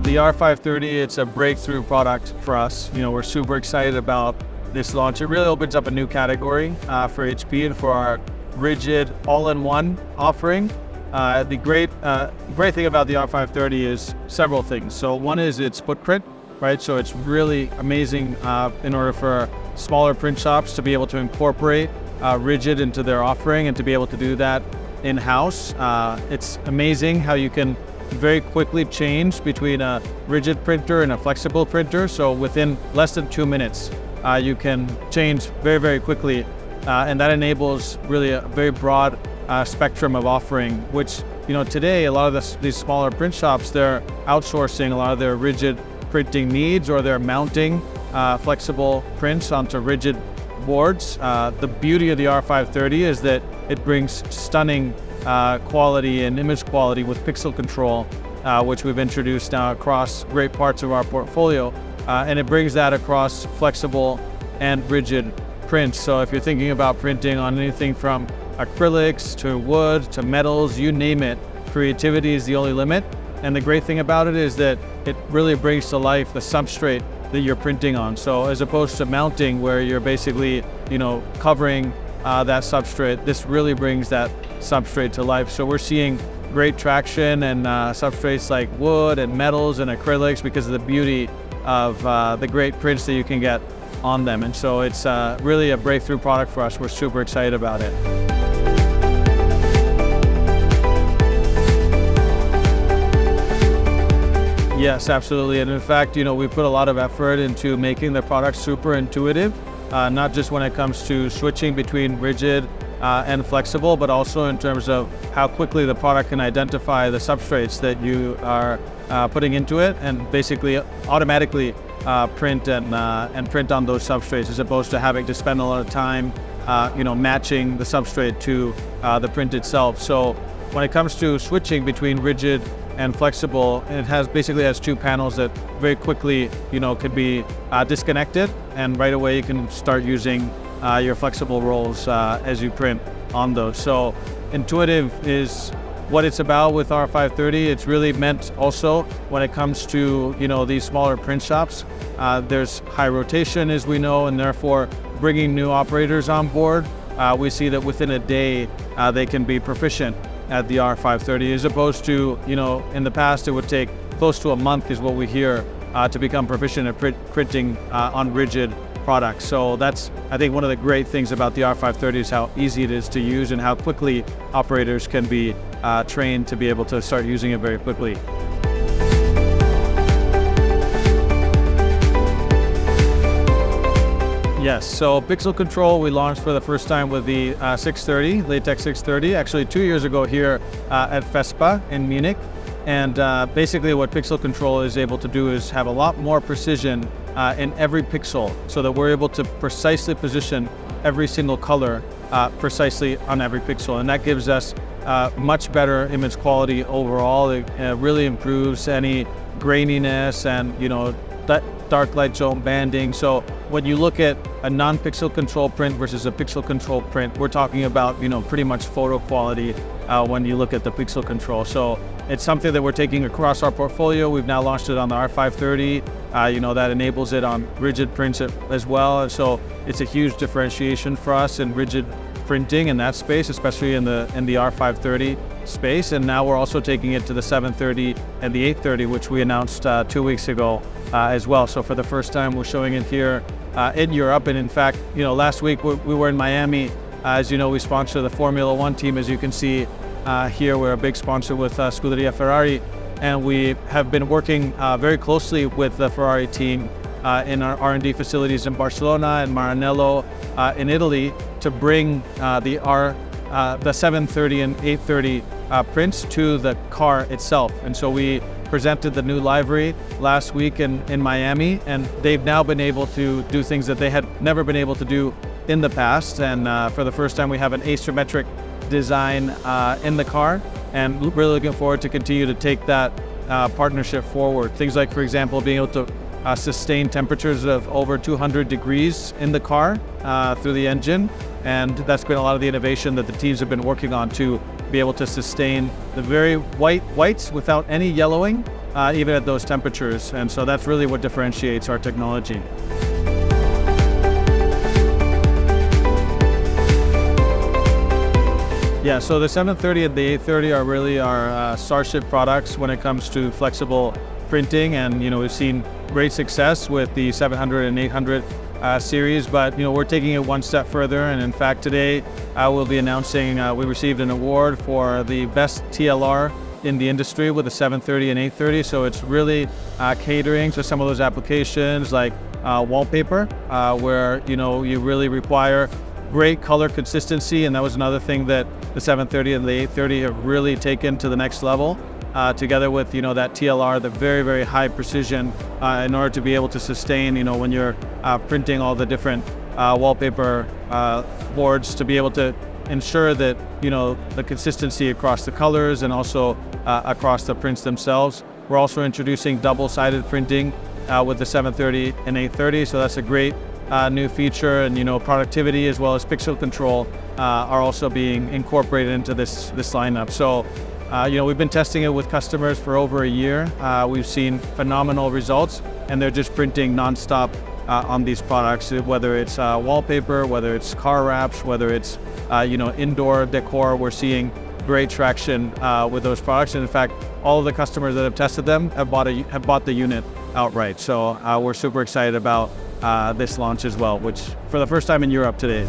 The R530, it's a breakthrough product for us. We're super excited about this launch. It really opens up a new category for HP and for our rigid all-in-one offering. The great thing about the R530 is several things. So one is its footprint, right? So it's really amazing in order for smaller print shops to be able to incorporate rigid into their offering and to be able to do that in-house. It's amazing how you can very quickly change between a rigid printer and a flexible printer. So within less than 2 minutes, you can change very, very quickly. And that enables really a very broad spectrum of offering, which, today, a lot of these smaller print shops, they're outsourcing a lot of their rigid printing needs, or they're mounting flexible prints onto rigid boards. The beauty of the R530 is that it brings stunning quality and image quality with pixel control, which we've introduced now across great parts of our portfolio. And it brings that across flexible and rigid prints. So if you're thinking about printing on anything from acrylics to wood to metals, you name it, creativity is the only limit. And the great thing about it is that it really brings to life the substrate that you're printing on. So as opposed to mounting, where you're basically, covering that substrate, this really brings that substrate to life. So we're seeing great traction and substrates like wood and metals and acrylics because of the beauty of the great prints that you can get on them. And so it's really a breakthrough product for us. We're super excited about it. Yes, absolutely. And in fact, we put a lot of effort into making the product super intuitive, not just when it comes to switching between rigid and flexible, but also in terms of how quickly the product can identify the substrates that you are putting into it, and basically automatically print and print on those substrates, as opposed to having to spend a lot of time, matching the substrate to the print itself. So when it comes to switching between rigid and flexible, it basically has two panels that very quickly, could be disconnected, and right away you can start using your flexible rolls as you print on those. So intuitive is what it's about with R530. It's really meant also when it comes to, these smaller print shops. There's high rotation, as we know, and therefore bringing new operators on board, we see that within a day they can be proficient at the R530, as opposed to, in the past it would take close to a month, is what we hear, to become proficient at printing on rigid products. So that's, I think, one of the great things about the R530 is how easy it is to use and how quickly operators can be trained to be able to start using it very quickly. Yes, so pixel control we launched for the first time with the 630, Latex 630, actually 2 years ago here at FESPA in Munich. And basically what pixel control is able to do is have a lot more precision in every pixel, so that we're able to precisely position every single color precisely on every pixel. And that gives us much better image quality overall. It really improves any graininess and, that dark light zone banding. So when you look at a non-pixel control print versus a pixel control print, we're talking about, pretty much photo quality when you look at the pixel control. So it's something that we're taking across our portfolio. We've now launched it on the R530. That enables it on rigid prints as well. And so it's a huge differentiation for us in rigid printing in that space, especially in the R530 space. And now we're also taking it to the 730 and the 830, which we announced 2 weeks ago as well. So for the first time, we're showing it here in Europe. And in fact, last week we were in Miami. As you know, we sponsor the Formula One team. As you can see here, we're a big sponsor with Scuderia Ferrari. And we have been working very closely with the Ferrari team in our R&D facilities in Barcelona and Maranello in Italy to bring the 730 and 830 prints to the car itself. And so we presented the new livery last week in Miami, and they've now been able to do things that they had never been able to do in the past. And for the first time, we have an asymmetric design in the car, and really looking forward to continue to take that partnership forward. Things like, for example, being able to sustain temperatures of over 200 degrees in the car through the engine. And that's been a lot of the innovation that the teams have been working on to be able to sustain the very whites without any yellowing, even at those temperatures. And so that's really what differentiates our technology. Yeah, so the 730 and the 830 are really our starship products when it comes to flexible printing, and we've seen great success with the 700 and 800 series, but we're taking it one step further. And in fact, today we'll be announcing we received an award for the best TLR in the industry with the 730 and 830. So it's really catering to some of those applications like wallpaper, where you really require great color consistency, and that was another thing that the 730 and the 830 have really taken to the next level. Together with that TLR, the very, very high precision, in order to be able to sustain when you're printing all the different wallpaper boards, to be able to ensure that the consistency across the colors and also across the prints themselves. We're also introducing double-sided printing with the 730 and 830, so that's a great new feature. And productivity as well as pixel control are also being incorporated into this lineup. So we've been testing it with customers for over a year. We've seen phenomenal results, and they're just printing nonstop on these products, whether it's wallpaper, whether it's car wraps, whether it's indoor decor. We're seeing great traction with those products, and in fact, all of the customers that have tested them have bought the unit outright. So we're super excited about this launch as well, which for the first time in Europe today.